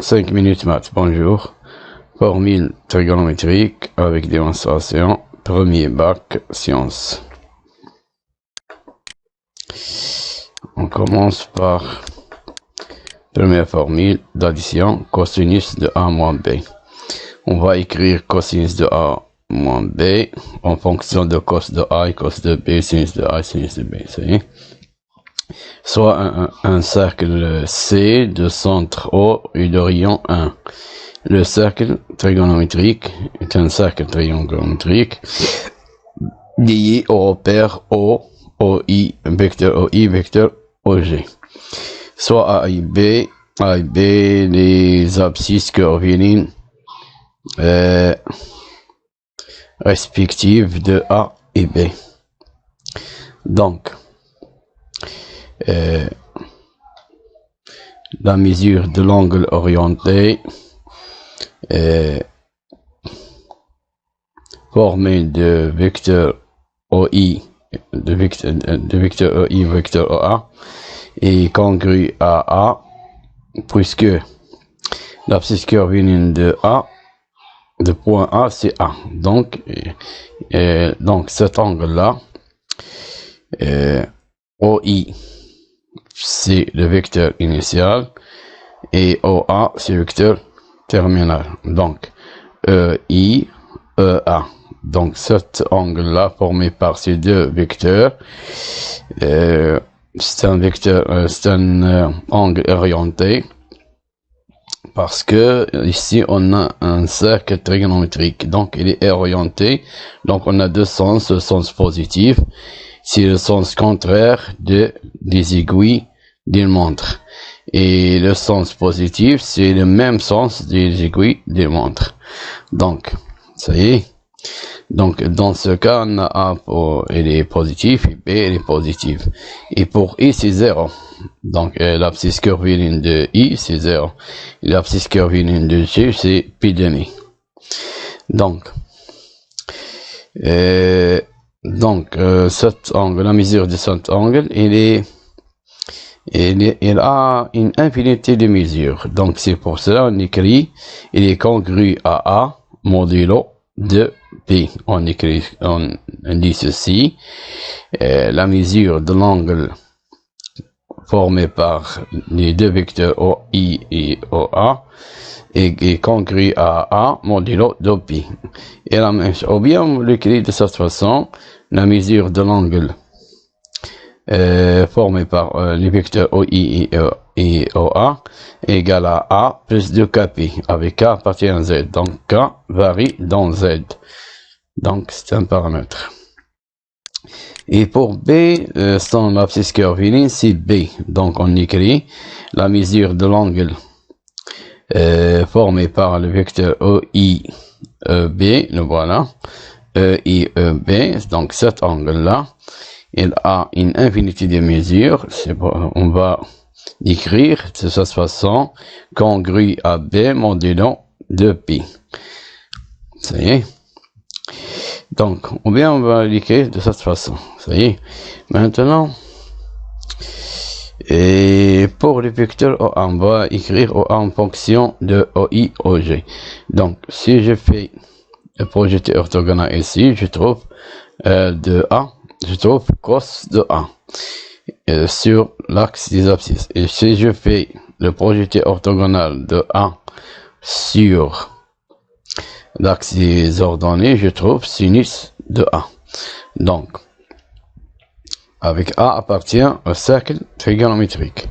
5 minutes maths, bonjour. Formule trigonométrique avec démonstration. Premier bac, sciences. On commence par première formule d'addition, cosinus de A moins B. On va écrire cosinus de A moins B en fonction de cos de A et cos de B, sinus de A et sinus de B. C'est soit un cercle C de centre O et de rayon 1. Le cercle trigonométrique est un cercle trigonométrique lié au repère O, OI, vecteur OG. Soit A et B, les abscisses curviligne respectives de A et B. Donc, la mesure de l'angle orienté formé de vecteur OI, vecteur OA est congru à A, puisque l'abscisse curviligne de A, de point A, c'est A. Donc cet angle-là, OI, c'est le vecteur initial, et OA, c'est le vecteur terminal. Donc, EI, EA. Donc, cet angle-là, formé par ces deux vecteurs, c'est un angle orienté, parce que ici, on a un cercle trigonométrique. Donc, il est orienté. Donc, on a deux sens, le sens positif, c'est le sens contraire des aiguilles d'une montre. Et le sens positif, c'est le même sens des aiguilles d'une montre. Donc, ça y est. Donc, dans ce cas, on a A, il est positif, et B, il est positif. Et pour I, c'est 0. Donc, l'abscisse curviligne de I, c'est 0. L'abscisse curviligne de G, c'est pi demi. Donc, cet angle, la mesure de cet angle, il a une infinité de mesures. Donc, c'est pour cela on écrit, il est congru à A modulo de P. On dit ceci, la mesure de l'angle formé par les deux vecteurs OI et OA est congru à A modulo de P. Et la même chose, ou bien on l'écrit de cette façon, la mesure de l'angle formé par les vecteurs OI et OA égale à A plus 2kp, avec K appartient à Z. Donc K varie dans Z. Donc c'est un paramètre. Et pour B, son abscisse curviligne, c'est B. Donc on écrit la mesure de l'angle formé par le vecteur OI EB, le voilà, EI EB. Donc cet angle-là, il a une infinité de mesures. On va écrire de cette façon, congru à B modulo 2pi. Ça y est. Donc, ou bien on va l'écrire de cette façon. Ça y est. Maintenant, et pour le vecteur OA, on va écrire OA en fonction de OI, OG. Donc, si je fais le projeté orthogonal ici, je trouve de A, je trouve cos de A sur l'axe des abscisses. Et si je fais le projeté orthogonal de A sur l'axe des ordonnées, je trouve sinus de A. Donc, avec A appartient au cercle trigonométrique.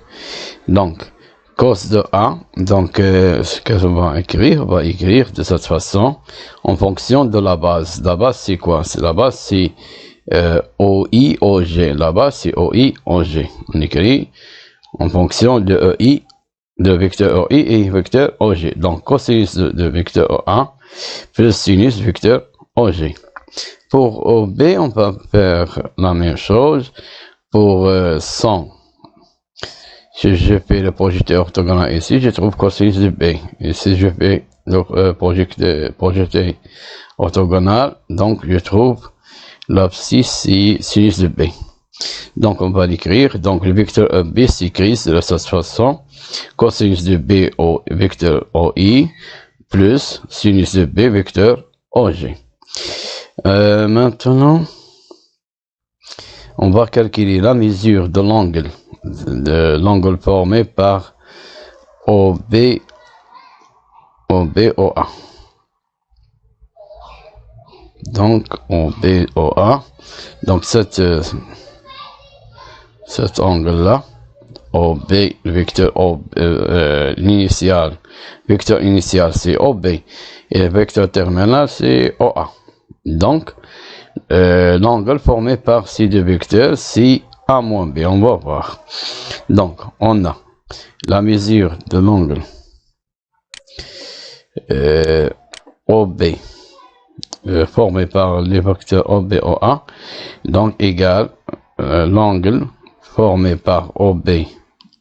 Donc, cos de A, donc ce que on va écrire de cette façon en fonction de la base. La base c'est quoi? La base c'est OI, OG. La base c'est OI, OG. On écrit en fonction de EI, de vecteur OI et vecteur OG. Donc, cosinus de vecteur OA plus sinus vecteur OG. Pour OB, on va faire la même chose. Pour 100, si je fais le projeté orthogonal ici, je trouve cosinus de B. Et si je fais le projeté orthogonal, donc je trouve l'abscisse sinus de B. Donc, on va l'écrire. Donc, le vecteur EB s'écrit de la façon. Cosinus de B au vecteur OI plus sinus de B vecteur OG. Maintenant, on va calculer la mesure de l'angle formé par OB, OA. Donc, OA. Donc, cet angle-là, OB, le vecteur vecteur initial c'est OB et le vecteur terminal c'est OA. Donc, l'angle formé par ces deux vecteurs c'est A moins B. On va voir. Donc, on a la mesure de l'angle OB formé par les vecteurs OB, OA, donc égale l'angle formé par OB,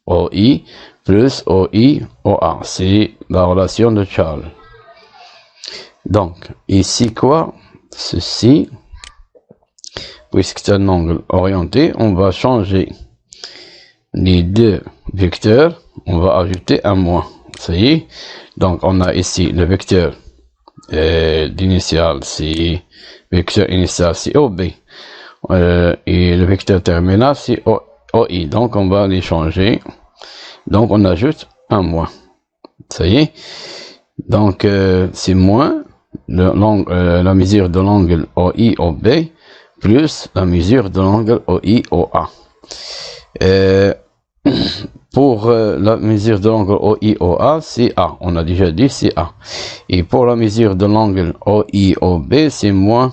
OI plus OI, OA. C'est la relation de Charles. Donc, ici quoi? Ceci, puisque c'est un angle orienté, on va changer les deux vecteurs. On va ajouter un moins. Ça y est. Donc, on a ici le vecteur d'initial, c'est vecteur initial, c'est OB. Et le vecteur terminal, c'est OI. Donc, on va les changer. Donc, on ajoute un moins. Ça y est. Donc, c'est moins la mesure de l'angle OI-OB plus la mesure de l'angle OI-OA. Pour la mesure de l'angle OI-OA, c'est A. On a déjà dit c'est A. Et pour la mesure de l'angle OI-OB, c'est moins.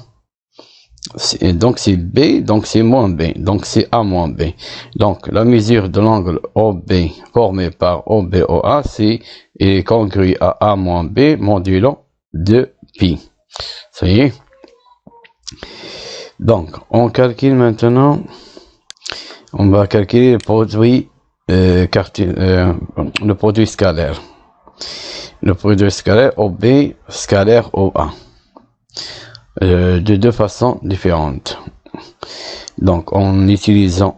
Donc c'est B, donc c'est moins B, donc c'est A moins B. Donc la mesure de l'angle OB formé par OB-OA, c'est congru à A moins B modulo 2π. Ça y est. Donc on calcule maintenant, on va calculer le produit, le produit scalaire. Le produit scalaire OB scalaire OA. De deux façons différentes. Donc, en utilisant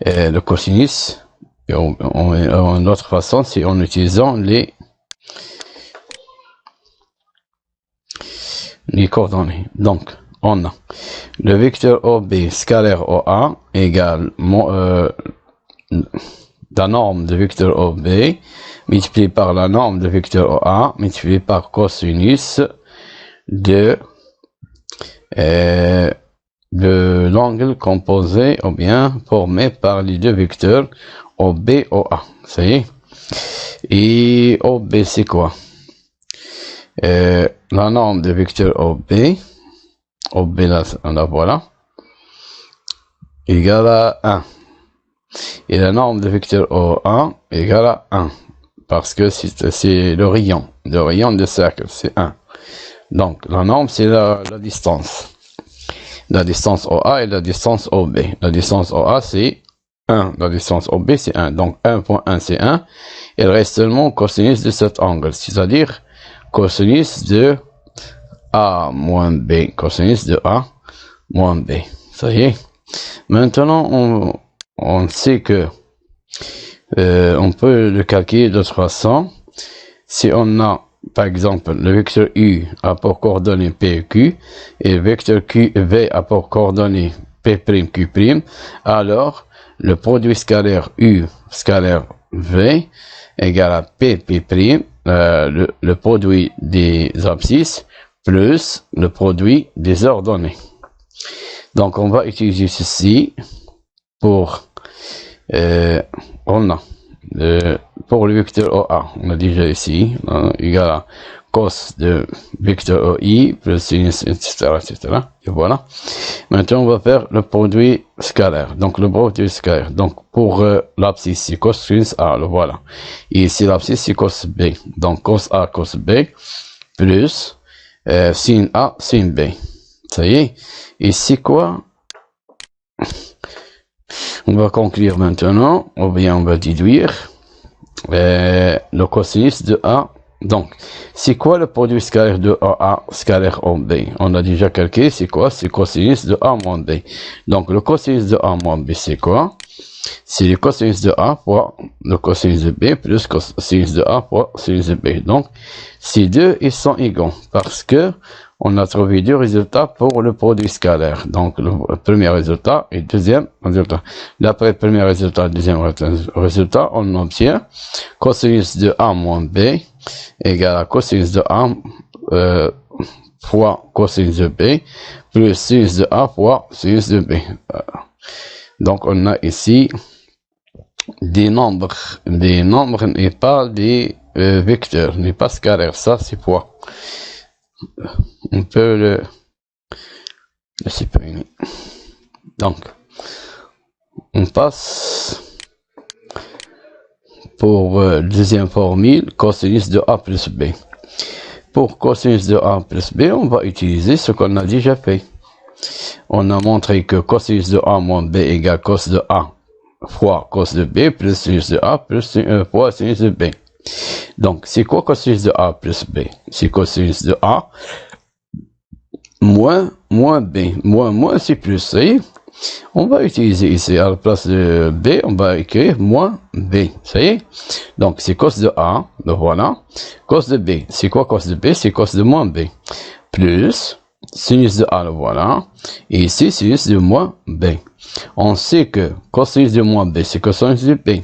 le cosinus, et en autre façon, c'est en utilisant les coordonnées. Donc, on a le vecteur OB scalaire OA égale la norme de vecteur OB multiplié par la norme de vecteur OA multiplié par cosinus de l'angle composé ou bien formé par les deux vecteurs OB, OA. Ça y est. Et OB c'est quoi? La norme de vecteur OB, là, voilà, égale à 1. Et la norme de vecteur OA égale à 1. Parce que c'est le rayon de cercle, c'est 1. Donc, la norme, c'est la distance. La distance OA et la distance OB. La distance OA, c'est 1. La distance OB, c'est 1. Donc, 1.1, c'est 1. Il reste seulement cosinus de cet angle. C'est-à-dire, cosinus de A moins B. Cosinus de A moins B. Ça y est. Maintenant, on sait que on peut le calculer d'autre façon. Si on a par exemple, le vecteur U a pour coordonnées P et Q, et le vecteur V a pour coordonnées P', Q', alors le produit scalaire U scalaire V égale à P', le produit des abscisses plus le produit des ordonnées. Donc, on va utiliser ceci pour, pour le vecteur OA, on a déjà ici, égal à cos de vecteur OI plus sinus, etc., etc. Et voilà. Maintenant, on va faire le produit scalaire. Donc, le produit scalaire. Donc, pour l'abscisse, c'est cos sinus A, le voilà. Et ici, l'abscisse, c'est cos B. Donc, cos A, cos B, plus sin A, sin B. Ça y est. Et c'est quoi? On va conclure maintenant, ou bien on va déduire le cosinus de A. Donc, C'est quoi le produit scalaire de A scalaire en B? On a déjà calculé, c'est quoi? C'est cosinus de A moins B. Donc, le cosinus de A moins B, c'est quoi? C'est le cosinus de A fois le cosinus de B plus cosinus de A fois sinus de B. Donc, ces deux, ils sont égaux parce que on a trouvé deux résultats pour le produit scalaire. Donc, le premier résultat et le deuxième résultat. D'après le premier résultat et le deuxième résultat, on obtient cosinus de A moins B égale à cosinus de A fois cosinus de B plus sinus de A fois sinus de B. Donc, on a ici des nombres et pas des vecteurs, n'est pas scalaire, ça c'est poids. On peut le supprimer. Donc, on passe pour deuxième formule, cosinus de A plus B. Pour cosinus de A plus B, on va utiliser ce qu'on a déjà fait. On a montré que cosinus de A moins B égale cos de A fois cos de B plus sinus de A plus fois sinus de B. Donc, c'est quoi cosinus de A plus B? C'est cosinus de A moins B. Moins, c'est plus. Vous voyez? On va utiliser ici, à la place de B, on va écrire moins B. Ça y est? Donc, c'est cos de A, donc voilà. Cos de B, c'est quoi cos de B? C'est cos de moins B. Plus sinus de A, le voilà. Et ici, sinus de moins B. On sait que cosinus de moins B, c'est cosinus de B.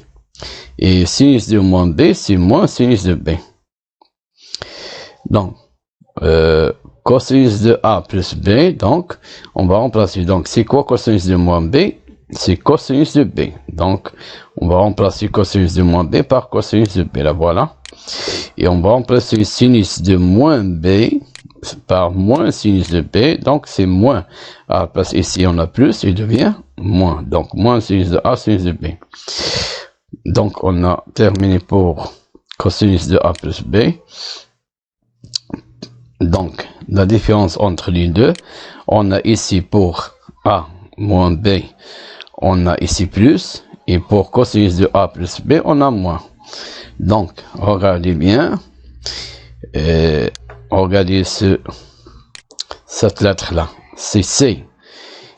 Et sinus de moins B, c'est moins sinus de B. Donc, cosinus de A plus B, donc, on va remplacer. Donc, c'est quoi cosinus de moins B? C'est cosinus de B. Donc, on va remplacer cosinus de moins B par cosinus de B. Là, voilà. Et on va remplacer sinus de moins B par moins sinus de B. Donc, c'est moins. À la place ici, on a plus, il devient moins. Donc, moins sinus de A, sinus de B. Donc, on a terminé pour cosinus de A plus B. Donc, la différence entre les deux, on a ici pour A moins B, on a ici plus, et pour cosinus de A plus B, on a moins. Donc, regardez bien, regardez cette lettre-là, c'est C.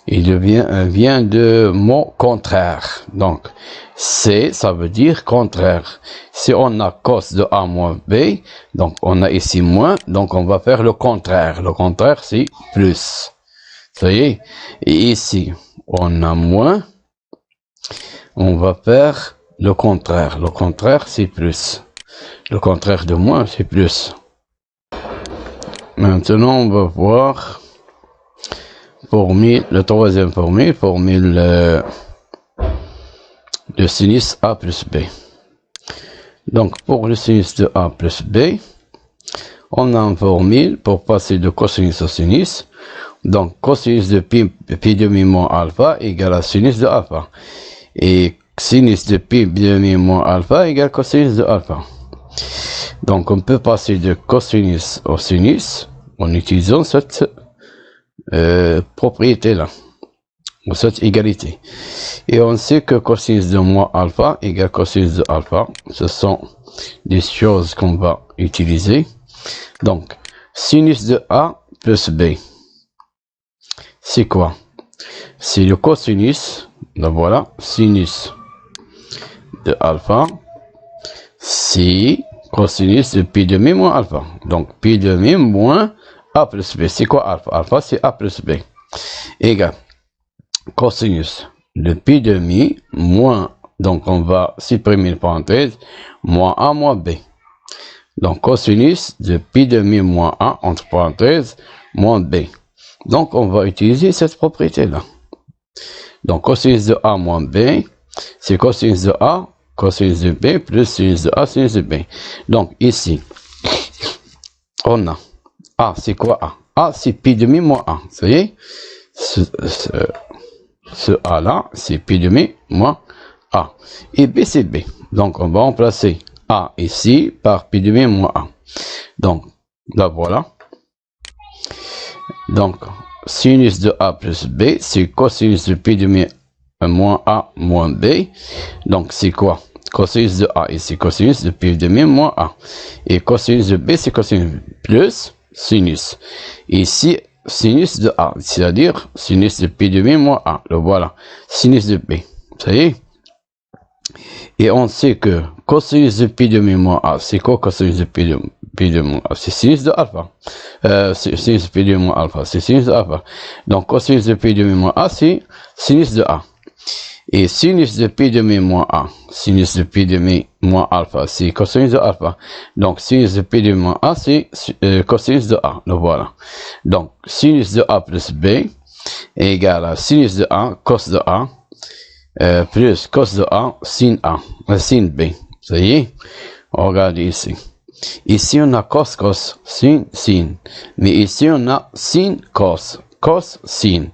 Il vient de mot contraire. Donc, C, ça veut dire contraire. Si on a cos de A moins B, donc on a ici moins, donc on va faire le contraire. Le contraire, c'est plus. Ça y est. Et ici, on a moins, on va faire le contraire. Le contraire, c'est plus. Le contraire de moins, c'est plus. Maintenant, on va voir formule, le troisième formule de sinus A plus B. Donc, pour le sinus de A plus B, on a une formule pour passer de cosinus au sinus. Donc, cosinus de pi demi moins alpha égale à sinus de alpha. Et sinus de pi demi moins alpha égale cosinus de alpha. Donc, on peut passer de cosinus au sinus en utilisant cette propriété-là, ou cette égalité. Et on sait que cosinus de moins alpha égale cosinus de alpha. Ce sont des choses qu'on va utiliser. Donc, sinus de A plus B, c'est quoi? C'est le cosinus, donc voilà, sinus de alpha, c'est cosinus de pi demi moins alpha. Donc, pi demi moins A plus B. C'est quoi alpha? Alpha, c'est A plus B. Égale cosinus de pi demi moins, donc on va supprimer une parenthèse, moins A moins B. Donc, cosinus de pi demi moins A, entre parenthèses, moins B. Donc, on va utiliser cette propriété-là. Donc, cosinus de A moins B, c'est cosinus de A, cosinus de B, plus sinus de A, sinus de B. Donc, ici, on a A, c'est quoi A? A, c'est pi demi moins A. Vous voyez? Ce A-là, c'est pi demi moins A. Et B, c'est B. Donc, on va remplacer A ici par pi demi moins A. Donc, là, voilà. Donc, sinus de A plus B, c'est cosinus de pi demi moins A moins B. Donc, c'est quoi? cosinus de A ici, cosinus de pi demi moins A. Et cosinus de B, c'est cosinus plus sinus. Ici, sinus de A, c'est-à-dire sinus de pi demi moins A. Le voilà, sinus de B. Ça y est. Et on sait que cosinus de pi demi moins A, c'est quoi cosinus de pi demi A? C'est sinus de alpha. Sinus de pi demi moins alpha, c'est sinus de alpha. Donc cosinus de pi demi moins A, c'est sinus de A. Et sinus de pi demi moins A, sinus de pi demi moins alpha, c'est cosinus de alpha. Donc sinus de pi demi moins A, c'est cosinus de A. Le voilà. Donc sinus de A plus B est égal à sinus de A, cos de A, plus cos de A, sin A, sin B. Ça y est, on regarde ici. Ici, on a cos, cos, sin, sin. Mais ici, on a sin, cos, cos, sin.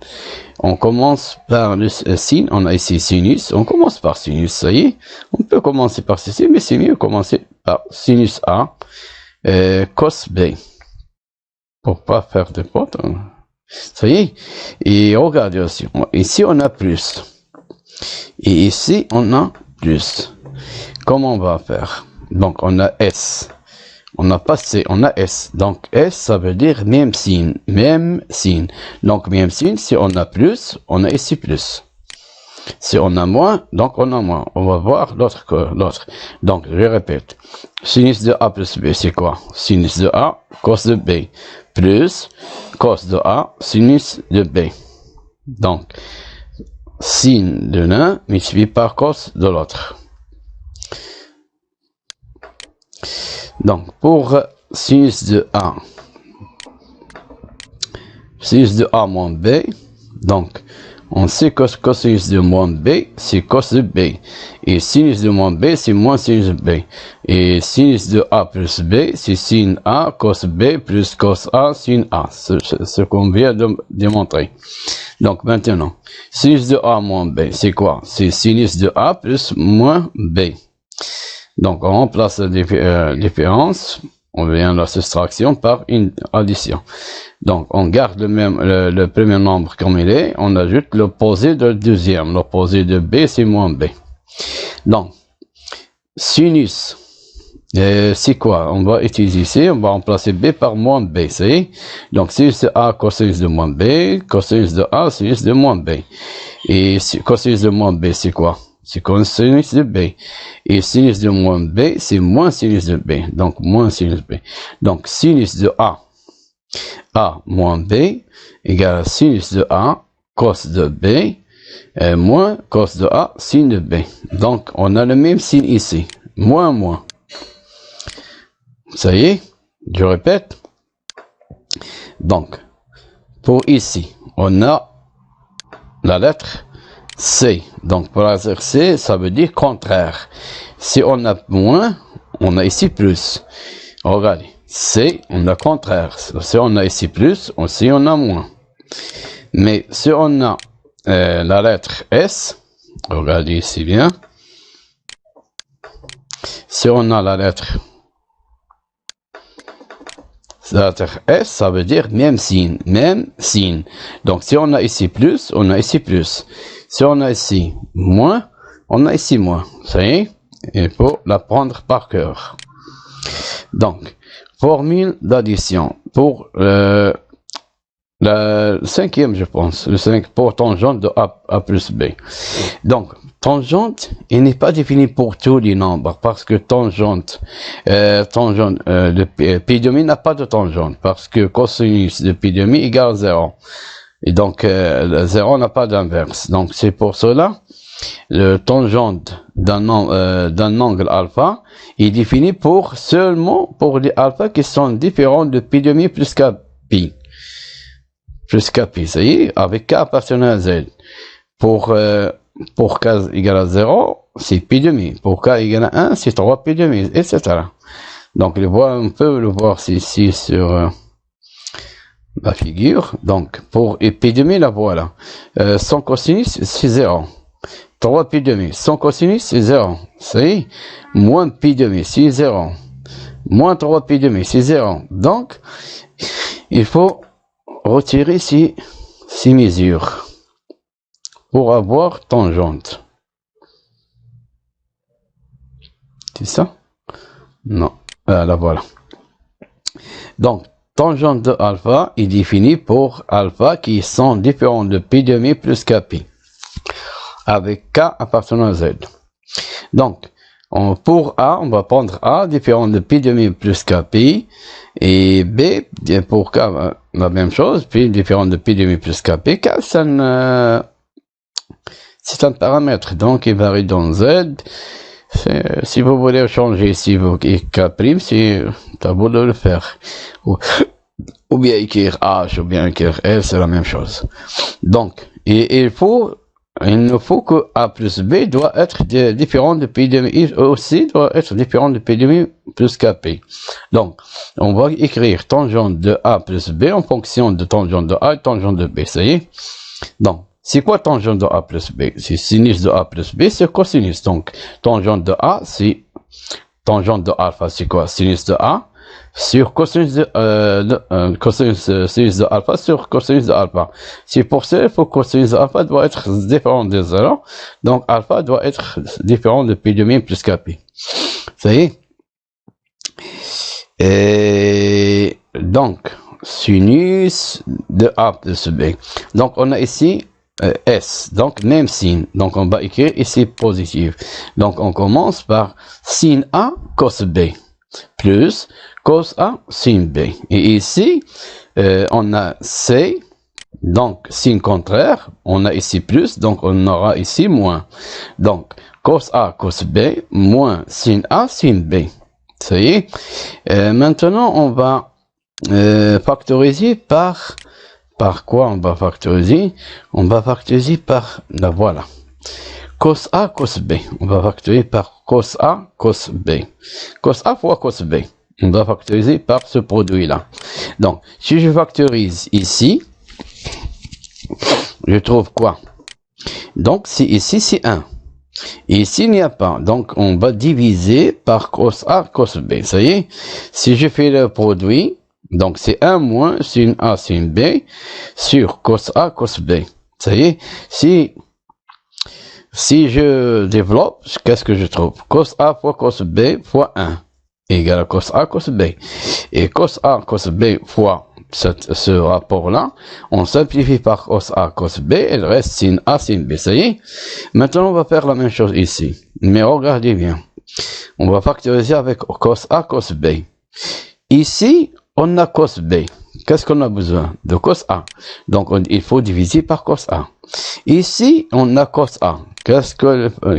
On commence par le sin, on a ici sinus, on commence par sinus, ça y est. On peut commencer par ceci, mais c'est mieux commencer par sinus A, cos B. Pour pas faire de faute. Ça y est. Et regardez aussi, ici, on a plus. Et ici, on a plus. Comment on va faire? Donc, on a S. On n'a pas C, on a S. Donc, S, ça veut dire même signe. Même signe. Donc, même signe, si on a plus, on a ici plus. Si on a moins, donc on a moins. On va voir l'autre. Donc, je répète. Sinus de A plus B, c'est quoi? Sinus de A, cos de B. Plus cos de A, sinus de B. Donc, sin de l'un multiplié par cos de l'autre. Donc, pour sinus de A moins B, donc, on sait que cosinus de moins B, c'est cos de B. Et sinus de moins B, c'est moins sinus de B. Et sinus de A plus B, c'est sin A, cos B, plus cos A, sin A. Ce qu'on vient de démontrer. Donc, maintenant, sinus de A moins B, c'est quoi? C'est sinus de A plus moins B. Donc, on remplace la différence, on vient la soustraction par une addition. Donc, on garde le premier nombre comme il est, on ajoute l'opposé de deuxième. L'opposé de B, c'est moins B. Donc, sinus, c'est quoi? On va utiliser ici, on va remplacer B par moins B, c'est? Donc, sinus de A, cosinus de moins B, cosinus de A, sinus de moins B. Et cosinus de moins B, c'est quoi? C'est cosinus de B. Et sinus de moins B, c'est moins sinus de B. Donc, moins sinus B. Donc, sinus de A moins B égale à sinus de A, cos de B, moins cos de A, sin de B. Donc, on a le même signe ici. Moins. Ça y est, je répète. Donc, pour ici, on a la lettre C. Donc, pour la lettre C, ça veut dire contraire. Si on a moins, on a ici plus. Regardez, C, on a contraire. Si on a ici plus, aussi on a moins. Mais si on a la lettre S, regardez ici bien. Si on a la lettre S, ça veut dire même signe. Donc, si on a ici plus, on a ici plus. Si on a ici moins, on a ici moins. Ça y est, il faut l'apprendre par cœur. Donc, formule d'addition pour le cinquième, je pense. Le 5 pour tangente de A plus B. Donc, tangente, il n'est pas défini pour tous les nombres parce que tangente de pi demi n'a pas de tangente parce que cosinus de pi demi égale 0. Et donc, 0 n'a pas d'inverse. Donc, c'est pour cela, le tangente d'un angle alpha est défini seulement pour les alpha qui sont différents de pi demi plus k pi. Ça y est, avec k appartenant à z. Pour k égale à 0, c'est pi demi. Pour k égale à 1, c'est 3 pi demi, etc. Donc, on peut le voir ici sur la figure. Donc, pour pi demi, la voilà. Son cosinus, c'est 0. 3 pi demi. Son cosinus, c'est 0. Ça y est, moins pi demi, c'est 0. Moins 3 pi demi, c'est 0. Donc, il faut retirer ces mesures pour avoir tangente. C'est ça? Non. Là, voilà. Donc, tangente de alpha est définie pour alpha qui sont différents de pi demi plus kp, avec k appartenant à z. Donc, pour A, on va prendre A différent de pi demi plus kp, et B, pour K, la même chose, puis différent de pi demi plus kp. K, c'est un paramètre, donc il varie dans Z. Si vous voulez changer ici K', c'est à vous de le faire. Ou bien écrire H, ou bien écrire L, c'est la même chose. Donc, il nous faut que A plus B doit être différent de pi demi, aussi doit être différent de pi demi plus kp. Donc, on va écrire tangente de A plus B en fonction de tangente de A et tangente de B, ça y est. Donc, c'est quoi tangente de A plus B? C'est sinus de A plus B, c'est cosinus. Donc, tangente de A, c'est tangente de alpha, c'est quoi? Sinus de A sur cosinus sinus de alpha sur cosinus de alpha. C'est pour ça qu'il faut que cosinus de alpha doit être différent de 0. Donc, alpha doit être différent de pi demi plus kp. Ça y est. Et donc, sinus de A plus B. Donc, on a ici S, donc même signe. Donc, on va écrire ici positif. Donc, on commence par sin A cos B plus cos A sin B. Et ici, on a C, donc signe contraire. On a ici plus, donc on aura ici moins. Donc, cos A cos B moins sin A sin B. Ça y est. Maintenant, on va factoriser par quoi on va factoriser? On va factoriser par, là voilà, cos A cos B. On va factoriser par cos A cos B. Cos A fois cos B. On va factoriser par ce produit-là. Donc, si je factorise ici, je trouve quoi? Donc, si ici, c'est 1. Et ici, il n'y a pas. Donc, on va diviser par cos A cos B. Ça y est. Si je fais le produit, donc c'est 1 moins sin A sin B sur cos A cos B. Ça y est. Si je développe, qu'est-ce que je trouve? Cos A fois cos B fois 1 égale à cos A cos B. Et cos A cos B fois ce rapport-là, on simplifie par cos A cos B, il reste sin A sin B. Ça y est. Maintenant, on va faire la même chose ici. Mais regardez bien. On va factoriser avec cos A cos B. Ici, on a cos B. Qu'est-ce qu'on a besoin? De cos A. Donc, il faut diviser par cos A. Ici, on a cos A. Qu'est-ce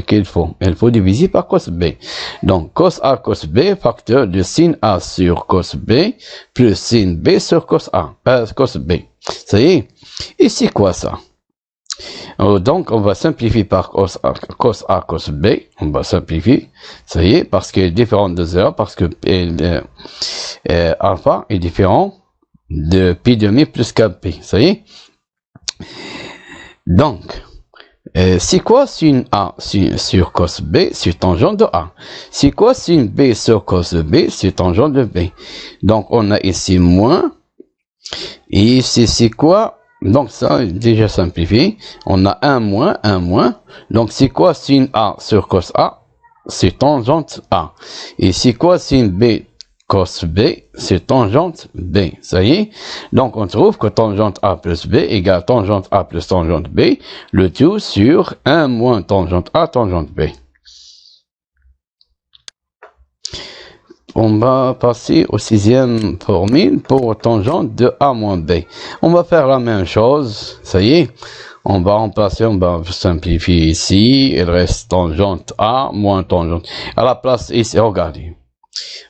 qu'il faut? Il faut diviser par cos B. Donc, cos A cos B, facteur de sin A sur cos B, plus sin B sur cos A, cos B. Ça y est. Et c'est quoi ça? Donc, on va simplifier par cos A cos B. On va simplifier. Ça y est, parce qu'il est différent de 0, parce que alpha est différent de pi demi plus kp. Ça y est. Donc, c'est quoi sin A sur cos B? C'est tangente de A. C'est quoi sin B sur cos B? C'est tangente de B. Donc, on a ici moins. Et ici, c'est quoi? Donc, ça, déjà simplifié. On a 1 moins, 1 moins. Donc, c'est quoi sin A sur cos A? C'est tangente A. Et c'est quoi sin B cos B? C'est tangente B. Ça y est. Donc, on trouve que tangente A plus B égale tangente A plus tangente B. Le tout sur 1 moins tangente A tangente B. On va passer au 6e formule pour tangente de A moins B. On va faire la même chose. Ça y est. On va remplacer, on va simplifier ici. Il reste tangente A moins tangente. À la place ici, regardez.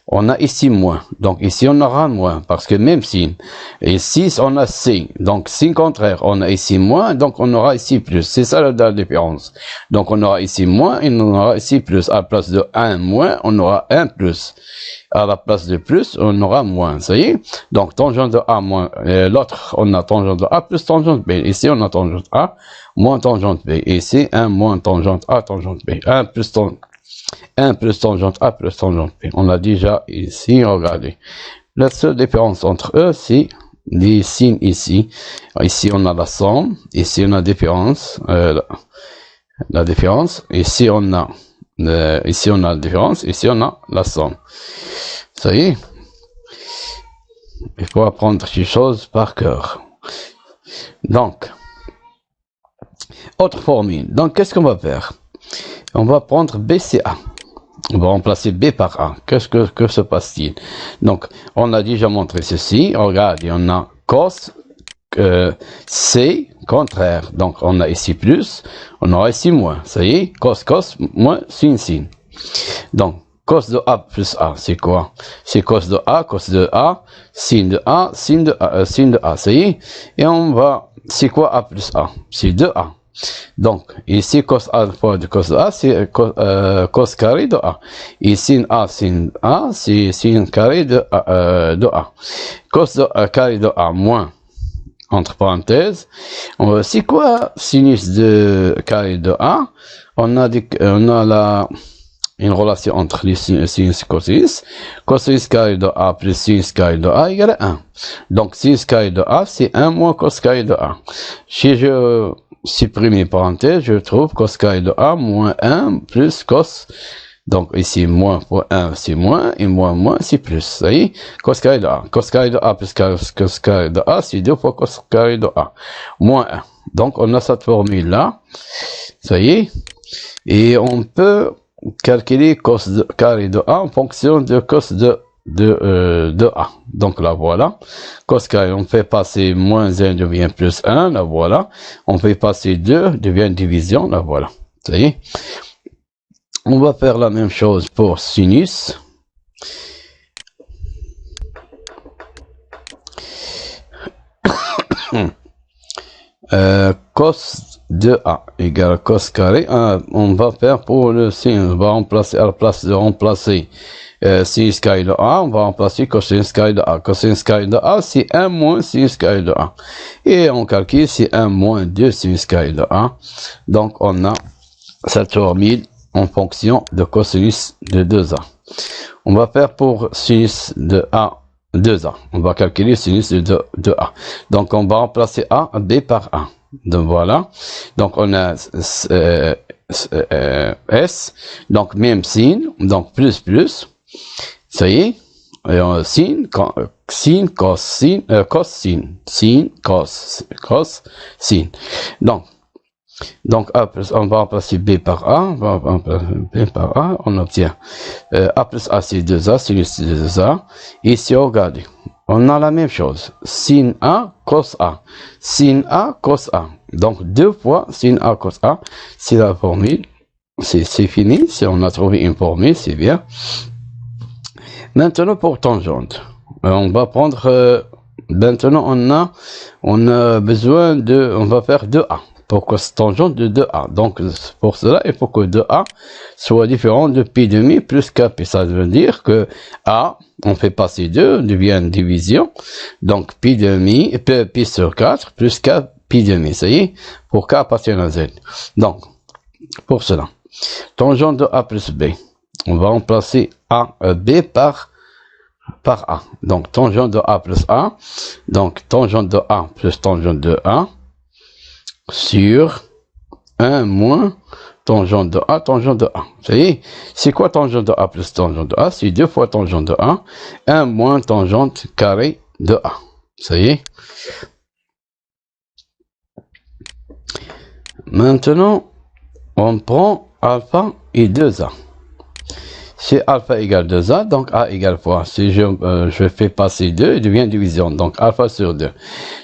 On a ici moins. Donc ici, on aura moins. Parce que même signe. Ici, on a C. Donc signe contraire. On a ici moins. Donc on aura ici plus. C'est ça la différence. Donc on aura ici moins et on aura ici plus. À la place de 1 moins, on aura 1 plus. À la place de plus, on aura moins. Ça y est. Donc tangente de A moins. L'autre, on a tangente de A plus tangente B. Ici, on a tangente A moins tangente B. Ici, 1 moins tangente A tangente B. 1 plus tangente A plus tangente B. On l'a déjà ici, regardez. La seule différence entre eux, c'est les signes ici. Ici, on a la somme. Ici, on a la différence. La différence. Ici, on a Ici on a la différence, ici on a la somme. Ça y est. Il faut apprendre ces choses par cœur. Donc, autre formule. Donc, qu'est-ce qu'on va faire? On va prendre BCA. On va remplacer B par A. Que se passe-t-il? Donc, on a déjà montré ceci. Regardez, on a cos C contraire. Donc, on a ici plus, on aura ici moins. Ça y est, cos, moins sin, sin. Donc, cos de A plus A, c'est quoi? C'est cos de A, sin de A, sin de A. Ça y est. Et on va, c'est quoi A plus A? C'est 2A. Donc, ici, cos alpha de cos de A, c'est cos carré de A. Et sin A, c'est sin carré de A. Cos de carré de A moins, entre parenthèses, c'est quoi sinus de carré de A? On a une relation entre les sinus et cosinus. Cosinus carré de A plus sinus carré de A égale 1. Donc, sinus carré de A, c'est 1 moins cos carré de A. Si je supprime les parenthèses, je trouve cos carré de A moins 1 plus cos. Donc, ici, moins pour 1, c'est moins, et moins, c'est plus. Ça y est, cos carré de A. Cos carré de A plus cos carré de A, c'est 2 fois cos carré de A. Moins 1. Donc, on a cette formule-là. Ça y est. Et on peut calculer cos carré de A en fonction de cos de A. Donc là, voilà. Cos carré, on fait passer moins 1 devient plus 1. Là, voilà. On fait passer 2 devient division. Là, voilà. Ça y est. On va faire la même chose pour sinus. Cos de A égale cos carré. On va faire pour le sin. On va remplacer, à la place de remplacer sinus carré de A, on va remplacer cosinus carré de A. Cosinus carré de A, c'est 1 moins sinus carré de A. Et on calcule, c'est 1 moins 2 sinus carré de A. Donc, on a cette formule en fonction de cosinus de 2A. On va faire pour sinus de A 2A. On va calculer sinus de 2A. Donc, on va remplacer A, B par A. Donc, voilà. Donc, on a S. Donc, même signe. Donc, plus. Ça y est. Et on, sin, cos, sin, cos, sin. Donc, A plus, on va remplacer B par A, on obtient A plus A, c'est 2A, sinus de 2A. Ici, regardez, on a la même chose, sin A, cos A, sin A, cos A. Donc, 2 fois sin A, cos A, c'est la formule, c'est fini, si on a trouvé une formule, c'est bien. Maintenant, pour tangente, on va prendre, maintenant, on a besoin de, on va faire 2A. Pour cos tangente de 2A. Donc, pour cela, il faut que 2A soit différent de pi demi plus K. Ça veut dire que A, on fait passer 2, devient une division. Donc, pi demi, pi sur 4 plus K, pi demi. Ça y est, pour K appartient à Z. Donc, pour cela, tangente de A plus B. On va remplacer A, B par A. Donc, tangente de A plus A. Donc, tangente de A plus tangente de A. Sur 1 moins tangente de A, tangente de A. Ça y est, c'est quoi tangente de A plus tangente de A? C'est 2 fois tangente de A, 1 moins tangente carré de A. Ça y est. Maintenant, on prend alpha et 2A. C'est alpha égale 2A, donc A égale fois. Si je fais passer 2, il devient division. Donc alpha sur 2.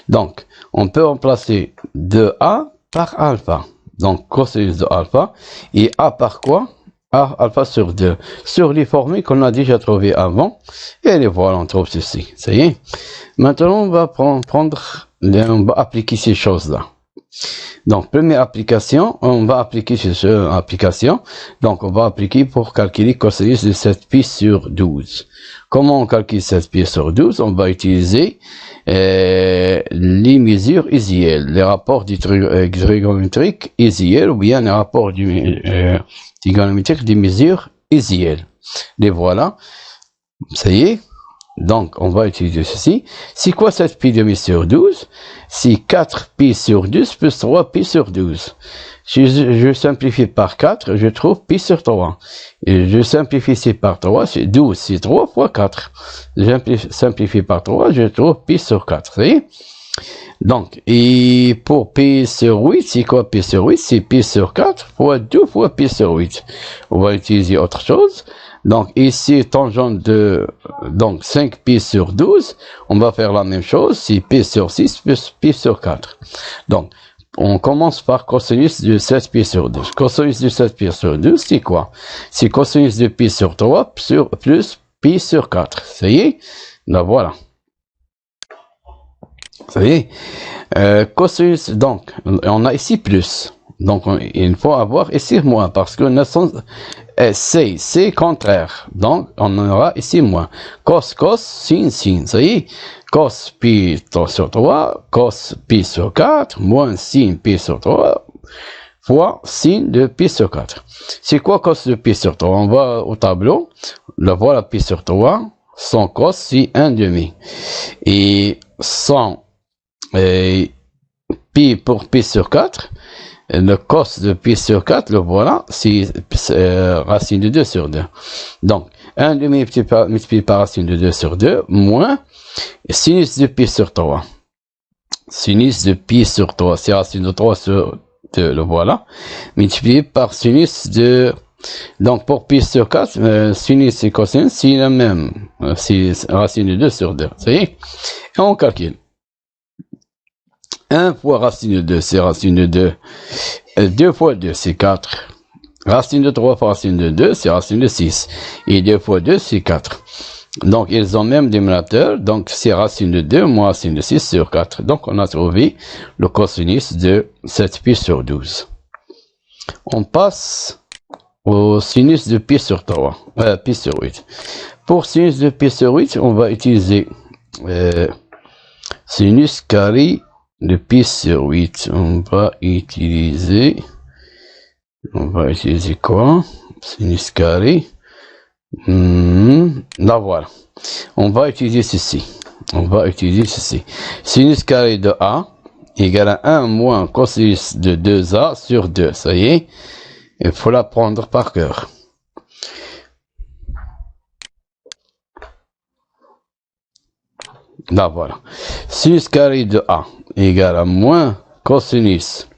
Donc, on peut remplacer 2A par alpha. Donc, cosinus de alpha. Et A par quoi? A alpha sur 2. Sur les formules qu'on a déjà trouvées avant. Et les voilà, on trouve ceci. Ça y est. Maintenant, on va on va appliquer ces choses-là. Donc, première application, on va appliquer cette application. Donc, on va appliquer pour calculer cosinus de 7pi sur 12. Comment on calcule 7pi sur 12? On va utiliser les mesures isuelles, les rapports trigonométriques isuels ou bien les rapports trigonométriques des mesures isuelles. Les voilà. Ça y est. Donc, on va utiliser ceci. C'est quoi 7 pi demi sur 12? C'est 4 pi sur 12 plus 3 pi sur 12. Si je simplifie par 4, je trouve pi sur 3. Et je simplifie ici par 3, c'est 12, c'est 3 fois 4. Je simplifie par 3, je trouve pi sur 4. Vous voyez? Donc, et pour pi sur 8, c'est quoi pi sur 8? C'est pi sur 4 fois 2 fois pi sur 8. On va utiliser autre chose. Donc, ici, tangente de, donc, 5 pi sur 12, on va faire la même chose, c'est pi sur 6 plus pi sur 4. Donc, on commence par cosinus de 7 pi sur 12. Cosinus de 7 pi sur 12, c'est quoi? C'est cosinus de pi sur 3 plus pi sur 4. Ça y est? Donc, voilà. Ça y est? Cosinus, donc, on a ici plus. Donc, il faut avoir ici moins, parce que c'est contraire. Donc, on aura ici moins. Cos, sin, sin. Ça y est? Cos pi sur 3, cos pi sur 4, moins sin pi sur 3, fois sin de pi sur 4. C'est quoi cos de pi sur 3? On va au tableau. Le voilà pi sur 3. Son cos, c'est 1,5. Et 100 pi pour pi sur 4. Le cos de pi sur 4, le voilà, c'est racine de 2 sur 2. Donc, 1,5 multiplié par racine de 2 sur 2, moins sinus de pi sur 3. Sinus de pi sur 3, c'est racine de 3 sur 2, le voilà, multiplié par sinus de... Donc, pour pi sur 4, sinus et cosinus, c'est la même, c'est racine de 2 sur 2, ça y est. Et on calcule. 1 fois racine de 2, c'est racine de 2. 2 fois 2, c'est 4. Racine de 3 fois racine de 2, c'est racine de 6. Et 2 fois 2, c'est 4. Donc, ils ont même dénominateur. Donc, c'est racine de 2 moins racine de 6 sur 4. Donc, on a trouvé le cosinus de 7 pi sur 12. On passe au sinus de pi sur 3. Pi sur 8. Pour sinus de pi sur 8, on va utiliser sinus carré de pi sur 8, on va utiliser quoi? Sinus carré. Là, voilà. On va utiliser ceci. Sinus carré de A égale à 1 moins cosinus de 2A sur 2. Ça y est. Il faut l'apprendre par cœur. Là, voilà. Sinus carré de A égale à moins cosinus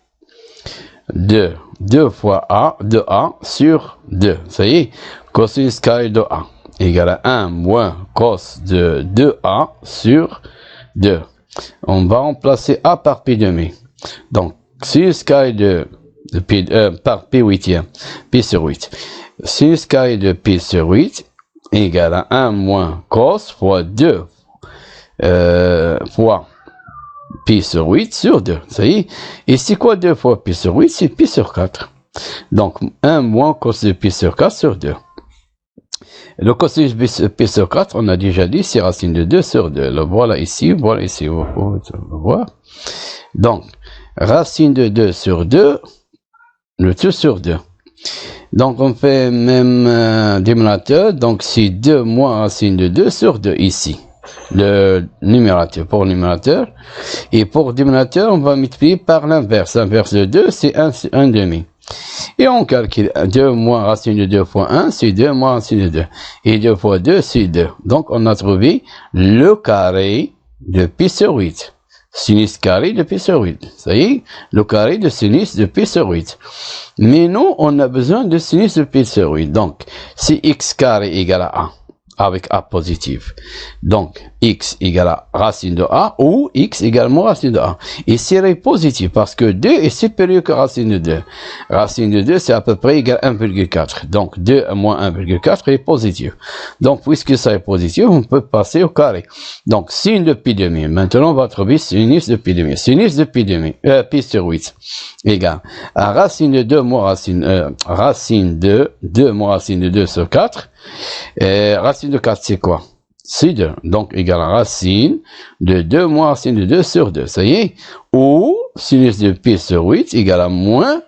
de 2 fois A de A sur 2. Ça y est, cosinus carré de A égale à 1 moins cos de 2A sur 2. On va remplacer A par pi demi. Donc, sinus carré de pi, par pi huitième, pi sur 8. Sinus carré de pi sur 8 égale à 1 moins cos fois 2 fois pi sur 8 sur 2. Ça y est. Et c'est quoi 2 fois pi sur 8? C'est pi sur 4. Donc, 1 moins cos de pi sur 4 sur 2. Le cosinus de pi sur 4, on a déjà dit, c'est racine de 2 sur 2. Le voilà ici, vous pouvez voir. Donc, racine de 2 sur 2, le tout sur 2. Donc, on fait même dénominateur. Donc, c'est 2 moins racine de 2 sur 2 ici. Le numérateur, pour le numérateur. Et pour dénominateur, on va multiplier par l'inverse. L'inverse de 2, c'est 1 demi. Et on calcule 2 moins racine de 2 fois 1, c'est 2 moins racine de 2. Et 2 fois 2, c'est 2. Donc, on a trouvé le carré de pi sur 8. Sinus carré de pi sur 8. Ça y est, le carré de sinus de pi sur 8. Mais nous, on a besoin de sinus de pi sur 8. Donc, si x carré égale à A, avec A positif. Donc, x égale à racine de A ou x également racine de A. Et c'est positif parce que 2 est supérieur que racine de 2. Racine de 2, c'est à peu près égal à 1,4. Donc, 2 moins 1,4 est positif. Donc, puisque ça est positif, on peut passer au carré. Donc, sin de pi demi. Maintenant, on va trouver sinus de pi demi. Sinus de pi demi, pi sur 8 égale à racine de 2 moins racine de 2 moins racine de 2 sur 4. Racine de 4, c'est quoi? C'est 2. Donc, égale à racine de 2 moins racine de 2 sur 2. Ça y est. Ou sinus de pi sur 8 égale à moins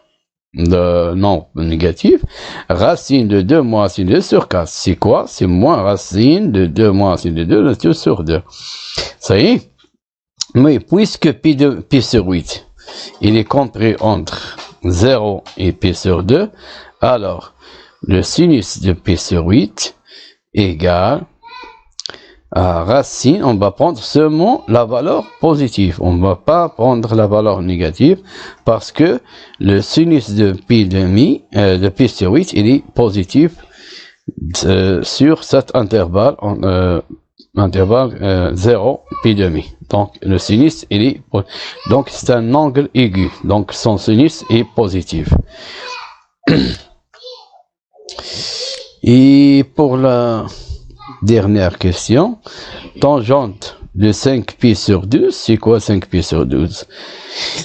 de nombre négatif, racine de 2 moins racine de 2 sur 4. C'est quoi? C'est moins racine de 2 moins racine de 2 sur 2. Ça y est? Mais puisque pi sur 8, il est compris entre 0 et pi sur 2, alors le sinus de pi sur 8 égale à racine, on va prendre seulement la valeur positive. On ne va pas prendre la valeur négative parce que le sinus de pi demi, de pi sur 8, il est positif sur cet intervalle, intervalle 0 pi demi. Donc le sinus, il est, donc c'est un angle aigu. Donc son sinus est positif. Et pour la dernière question, tangente de 5 pi sur 12, c'est quoi 5 pi sur 12?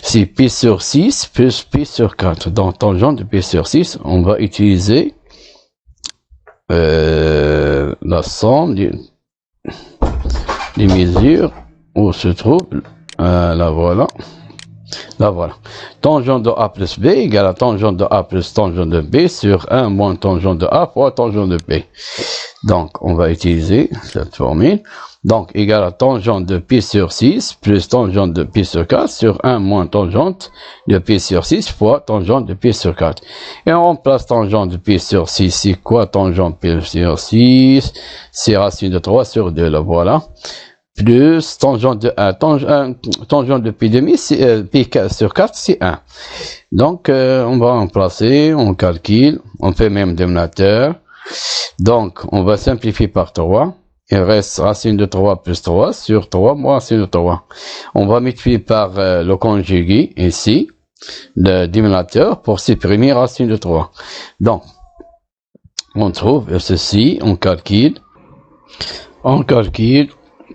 C'est pi sur 6 plus pi sur 4. Donc tangente de pi sur 6, on va utiliser la somme des mesures où se trouve, la voilà. Là, voilà. Tangente de A plus B égale à tangente de A plus tangente de B sur 1 moins tangente de A fois tangente de B. Donc, on va utiliser cette formule. Donc, égale à tangente de pi sur 6 plus tangente de pi sur 4 sur 1 moins tangente de pi sur 6 fois tangente de pi sur 4. Et on remplace tangente de pi sur 6. C'est quoi tangente de pi sur 6? C'est racine de 3 sur 2. Là, voilà. Plus tangente de 1, tangente de pi demi, c'est pi sur 4, c'est 1. Donc, on va remplacer, on calcule, on fait même dénominateur. Donc, on va simplifier par 3. Il reste racine de 3 plus 3 sur 3 moins racine de 3. On va multiplier par le conjugué ici, le dénominateur, pour supprimer racine de 3. Donc, on trouve ceci, on calcule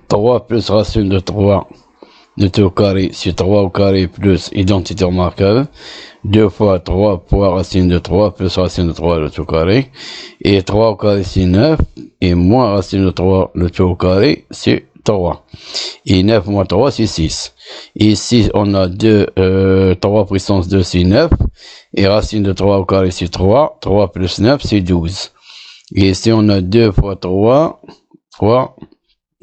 3 plus racine de 3 de tout au carré, c'est 3 au carré plus identité remarquable. 2 fois 3 fois racine de 3 plus racine de 3 de tout au carré. Et 3 au carré, c'est 9. Et moins racine de 3 de tout au carré, c'est 3. Et 9 moins 3, c'est 6. Et ici, on a 3 puissance 2, c'est 9. Et racine de 3 au carré, c'est 3. 3 plus 9, c'est 12. Et ici, on a 2 fois 3 fois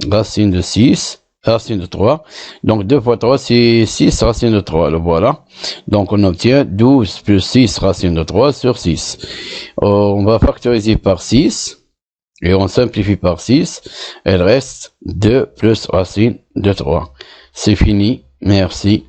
racine de 6, racine de 3. Donc 2 fois 3, c'est 6 racine de 3. Le voilà. Donc on obtient 12 plus 6 racine de 3 sur 6. On va factoriser par 6. Et on simplifie par 6. Elle reste 2 plus racine de 3. C'est fini. Merci.